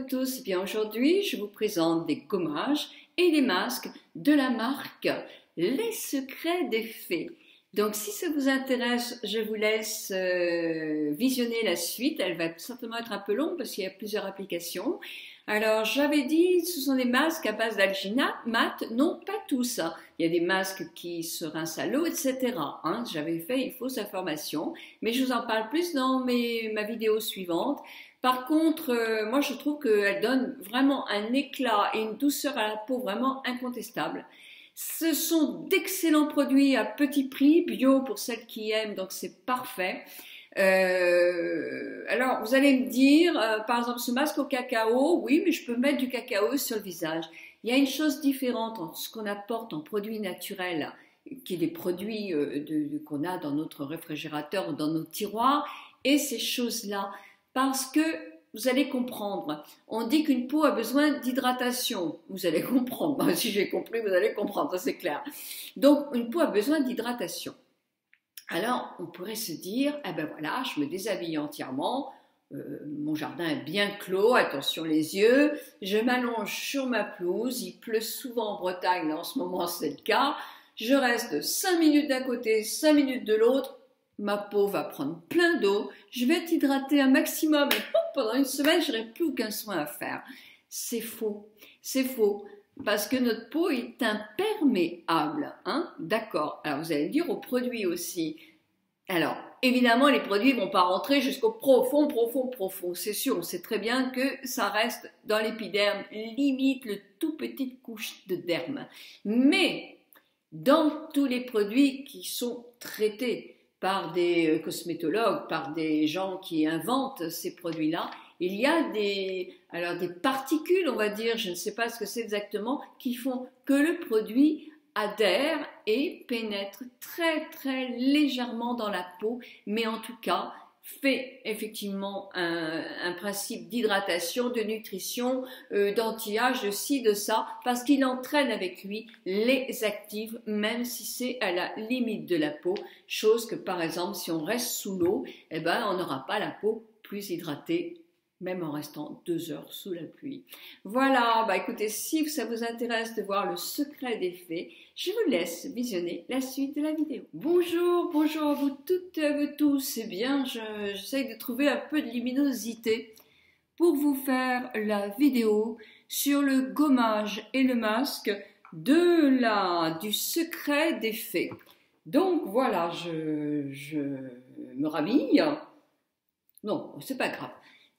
vous tous. Bien aujourd'hui, je vous présente des gommages et des masques de la marque Les Secrets des Fées. Donc si ça vous intéresse, je vous laisse visionner la suite. Elle va certainement être un peu longue parce qu'il y a plusieurs applications. Alors j'avais dit, ce sont des masques à base d'alginate, mat, non pas tous. Il y a des masques qui se rincent à l'eau, etc. J'avais fait une fausse information, mais je vous en parle plus dans ma vidéo suivante. Par contre, moi je trouve qu'elle donne vraiment un éclat et une douceur à la peau vraiment incontestable. Ce sont d'excellents produits à petit prix, bio pour celles qui aiment, donc c'est parfait. Alors vous allez me dire, par exemple ce masque au cacao, oui mais je peux mettre du cacao sur le visage. Il y a une chose différente entre ce qu'on apporte en produits naturels, qui est des produits qu'on a dans notre réfrigérateur ou dans nos tiroirs, et ces choses-là. Parce que vous allez comprendre, on dit qu'une peau a besoin d'hydratation. Vous allez comprendre, si j'ai compris, vous allez comprendre, ça c'est clair. Donc une peau a besoin d'hydratation. Alors on pourrait se dire, eh ben voilà, je me déshabille entièrement, mon jardin est bien clos, attention les yeux, je m'allonge sur ma pelouse, il pleut souvent en Bretagne, en ce moment c'est le cas, je reste 5 minutes d'un côté, 5 minutes de l'autre, ma peau va prendre plein d'eau, je vais être hydratée un maximum et pendant une semaine, je n'aurai plus aucun soin à faire. C'est faux, parce que notre peau est imperméable, d'accord. Alors vous allez me dire aux produits aussi. Alors, évidemment, les produits ne vont pas rentrer jusqu'au profond, c'est sûr, on sait très bien que ça reste dans l'épiderme, limite le tout petite couche de derme. Mais, dans tous les produits qui sont traités par des cosmétologues, par des gens qui inventent ces produits-là, il y a des particules, on va dire, je ne sais pas ce que c'est exactement, qui font que le produit adhère et pénètre très légèrement dans la peau, mais en tout cas fait effectivement un principe d'hydratation, de nutrition, d'anti-âge, de ci, de ça, parce qu'il entraîne avec lui les actifs, même si c'est à la limite de la peau, chose que par exemple si on reste sous l'eau, eh ben on n'aura pas la peau plus hydratée, même en restant 2 heures sous la pluie. Voilà, bah écoutez, si ça vous intéresse de voir le secret des fées, je vous laisse visionner la suite de la vidéo. Bonjour à vous toutes et à vous tous. Eh bien, j'essaie de trouver un peu de luminosité pour vous faire la vidéo sur le gommage et le masque du secret des fées. Donc voilà, je me rhabille. Non, c'est pas grave.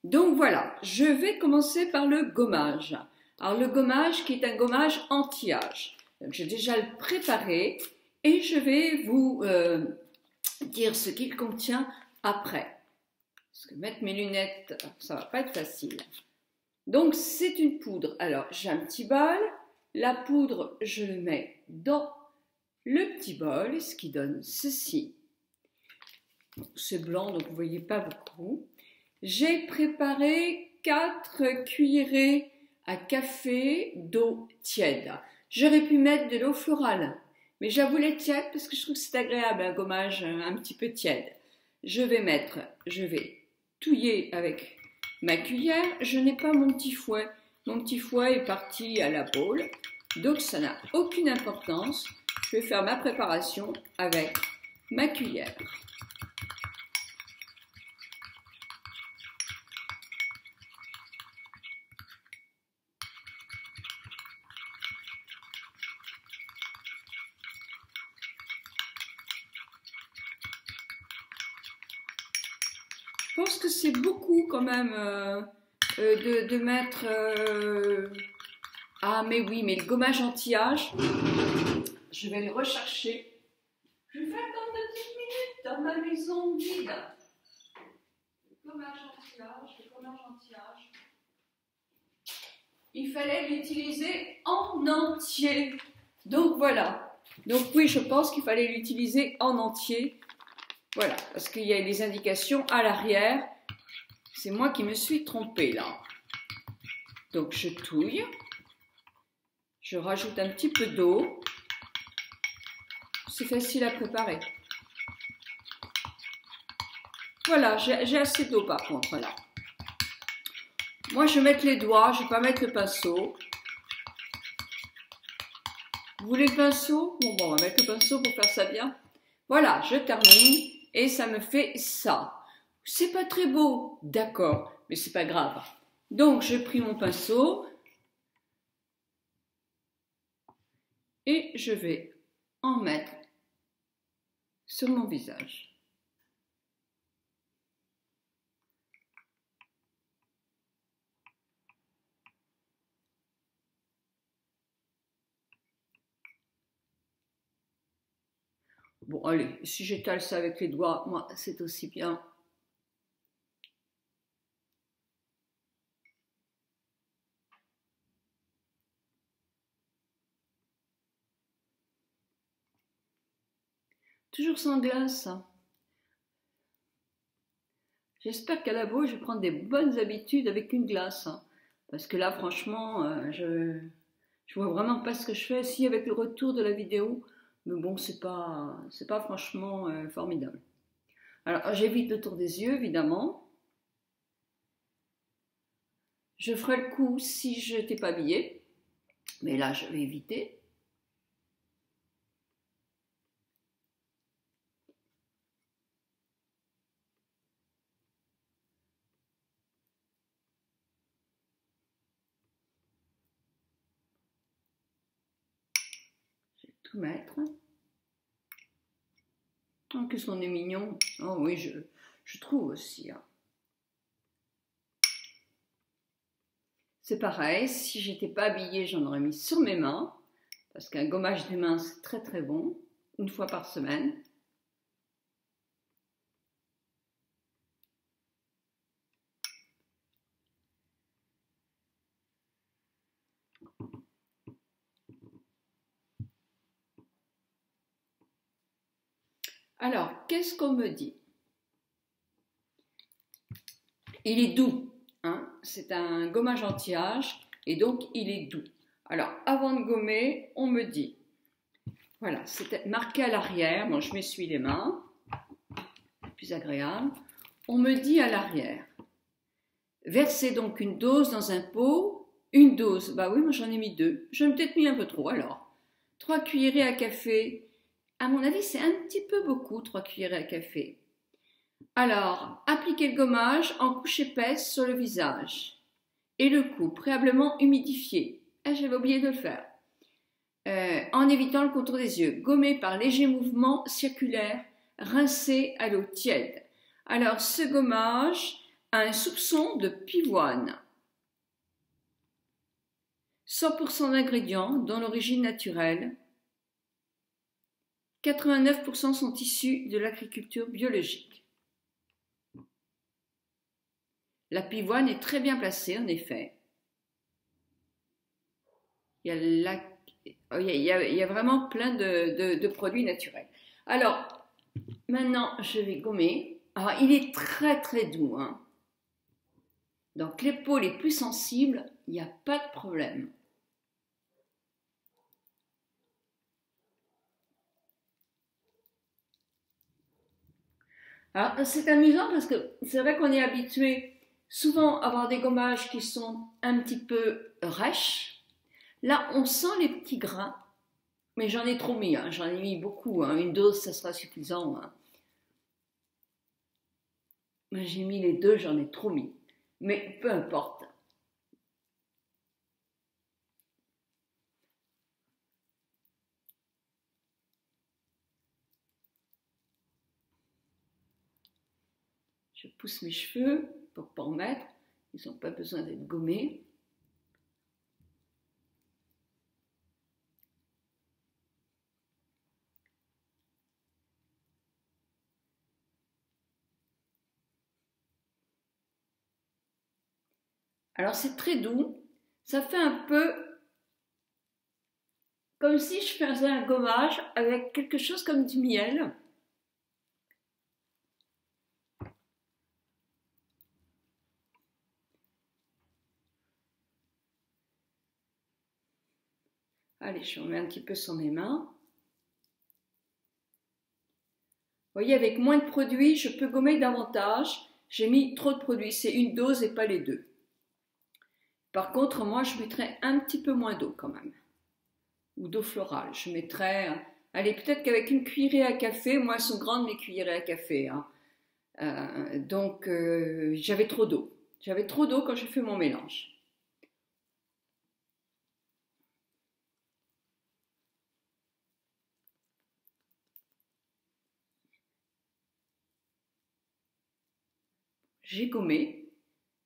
Donc voilà, je vais commencer par le gommage. Alors le gommage qui est un gommage anti-âge. J'ai déjà le préparé et je vais vous dire ce qu'il contient après. Parce que mettre mes lunettes, ça va pas être facile. Donc c'est une poudre. Alors j'ai un petit bol. La poudre, je le mets dans le petit bol, ce qui donne ceci. C'est blanc, donc vous ne voyez pas beaucoup. J'ai préparé 4 cuillerées à café d'eau tiède. J'aurais pu mettre de l'eau florale, mais je la voulais tiède parce que je trouve que c'est agréable, un gommage un petit peu tiède. Je vais touiller avec ma cuillère. Je n'ai pas mon petit fouet. Mon petit fouet est parti à la boule, donc ça n'a aucune importance. Je vais faire ma préparation avec ma cuillère. Je pense que c'est beaucoup quand même de mettre... Ah mais oui, mais le gommage anti-âge, je vais le rechercher. Je vais attendre 2 petites minutes dans ma maison vide. Le gommage anti-âge. Il fallait l'utiliser en entier. Donc voilà. Donc oui, je pense qu'il fallait l'utiliser en entier. Voilà, parce qu'il y a les indications à l'arrière. C'est moi qui me suis trompée là. Donc je touille. Je rajoute un petit peu d'eau. C'est facile à préparer. Voilà, j'ai assez d'eau par contre là. Moi, je vais mettre les doigts, je ne vais pas mettre le pinceau. Vous voulez le pinceau? Bon, on va mettre le pinceau pour faire ça bien. Voilà, je termine et ça me fait ça. C'est pas très beau, d'accord, mais c'est pas grave. Donc, j'ai pris mon pinceau et je vais en mettre sur mon visage. Bon, allez, si j'étale ça avec les doigts, moi, c'est aussi bien. Toujours sans glace. J'espère qu'à la boue, je vais prendre des bonnes habitudes avec une glace. Parce que là, franchement, je vois vraiment pas ce que je fais. Si, avec le retour de la vidéo, mais bon, c'est pas franchement formidable. Alors, j'évite le tour des yeux, évidemment. Je ferai le coup si je n'étais pas habillée. Mais là, je vais éviter. Je vais tout mettre. Oh, qu'est-ce qu'on est mignon. Oh oui, je trouve aussi. Hein. C'est pareil, si j'étais pas habillée, j'en aurais mis sur mes mains. Parce qu'un gommage des mains, c'est très très bon. Une fois par semaine. Alors, qu'est-ce qu'on me dit? Il est doux, hein? C'est un gommage anti-âge et donc il est doux. Alors, avant de gommer, on me dit, voilà, c'est marqué à l'arrière, bon, je m'essuie les mains, plus agréable. On me dit à l'arrière, versez donc une dose dans un pot, une dose, bah oui, moi j'en ai mis 2, j'en ai peut-être mis un peu trop alors. 3 cuillerées à café, à mon avis c'est un petit peu beaucoup, 3 cuillerées à café. Alors, appliquez le gommage en couche épaisse sur le visage et le cou préalablement humidifié. Ah, j'avais oublié de le faire. En évitant le contour des yeux. Gommez par légers mouvements circulaires, rincez à l'eau tiède. Alors, ce gommage a un soupçon de pivoine. 100% d'ingrédients dont l'origine naturelle. 89% sont issus de l'agriculture biologique. La pivoine est très bien placée, en effet. Il y a vraiment plein de produits naturels. Alors, maintenant, je vais gommer. Alors, il est très très doux. Hein. Donc, les peaux les plus sensibles, il n'y a pas de problème. Alors, c'est amusant parce que c'est vrai qu'on est habitué souvent à avoir des gommages qui sont un petit peu rêches. Là, on sent les petits grains, mais j'en ai trop mis, hein. J'en ai mis beaucoup. Hein. Une dose, ça sera suffisant. Hein. J'ai mis les 2, j'en ai trop mis. Mais peu importe. Je pousse mes cheveux pour ne pas en mettre. Ils n'ont pas besoin d'être gommés. Alors c'est très doux. Ça fait un peu comme si je faisais un gommage avec quelque chose comme du miel. Allez, je remets un petit peu sur mes mains. Vous voyez, avec moins de produits, je peux gommer davantage. J'ai mis trop de produits, c'est une dose et pas les 2. Par contre, moi, je mettrais un petit peu moins d'eau quand même, ou d'eau florale. Je mettrais, allez, peut-être qu'avec une cuillerée à café, moi, elles sont grandes mes cuillerées à café, hein. Donc, j'avais trop d'eau. J'avais trop d'eau quand j'ai fait mon mélange. J'ai gommé.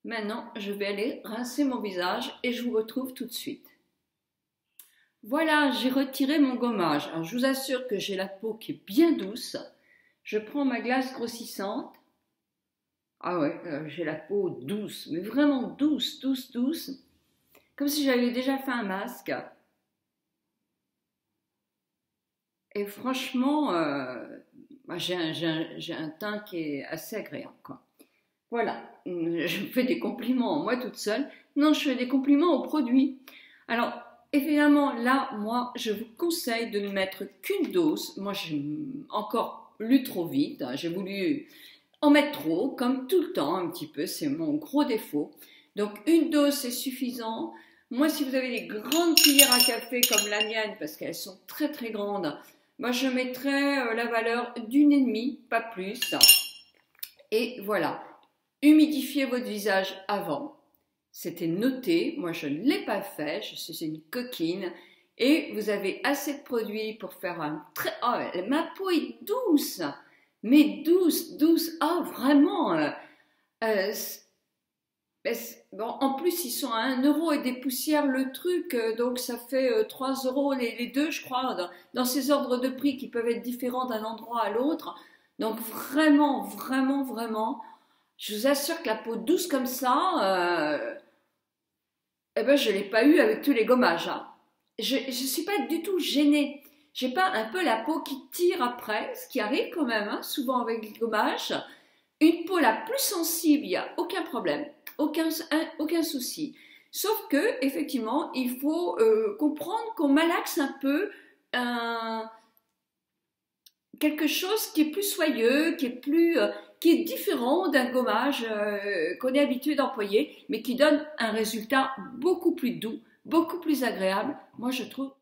Maintenant, je vais aller rincer mon visage et je vous retrouve tout de suite. Voilà, j'ai retiré mon gommage. Alors, je vous assure que j'ai la peau qui est bien douce. Je prends ma glace grossissante. Ah ouais, j'ai la peau douce, mais vraiment douce, douce, douce. Comme si j'avais déjà fait un masque. Et franchement, j'ai un teint qui est assez agréable, quoi. Voilà, je fais des compliments moi toute seule. Non, je fais des compliments aux produits. Alors, évidemment, là, moi, je vous conseille de ne mettre qu'une dose. Moi, j'ai encore lu trop vite. J'ai voulu en mettre trop, comme tout le temps, un petit peu. C'est mon gros défaut. Donc, une dose, c'est suffisant. Moi, si vous avez des grandes cuillères à café comme la mienne, parce qu'elles sont très très grandes, moi, je mettrais la valeur d'1,5, pas plus. Et voilà. Humidifiez votre visage avant. C'était noté. Moi, je ne l'ai pas fait. Je suis une coquine. Et vous avez assez de produits pour faire un très... Oh, ma peau est douce. Mais douce, douce. Ah, vraiment. Euh, bon, en plus, ils sont à 1 € et des poussières le truc. Donc, ça fait 3 € les deux, je crois, dans ces ordres de prix qui peuvent être différents d'un endroit à l'autre. Donc, vraiment, vraiment, vraiment... Je vous assure que la peau douce comme ça, eh ben je l'ai pas eu avec tous les gommages, hein. Je suis pas du tout gênée. J'ai pas un peu la peau qui tire après, ce qui arrive quand même, hein, souvent avec les gommages. Une peau la plus sensible, il n'y a aucun problème, aucun souci. Sauf que effectivement, il faut comprendre qu'on malaxe un peu quelque chose qui est plus soyeux, qui est différent d'un gommage qu'on est habitué d'employer, mais qui donne un résultat beaucoup plus doux, beaucoup plus agréable, moi je trouve.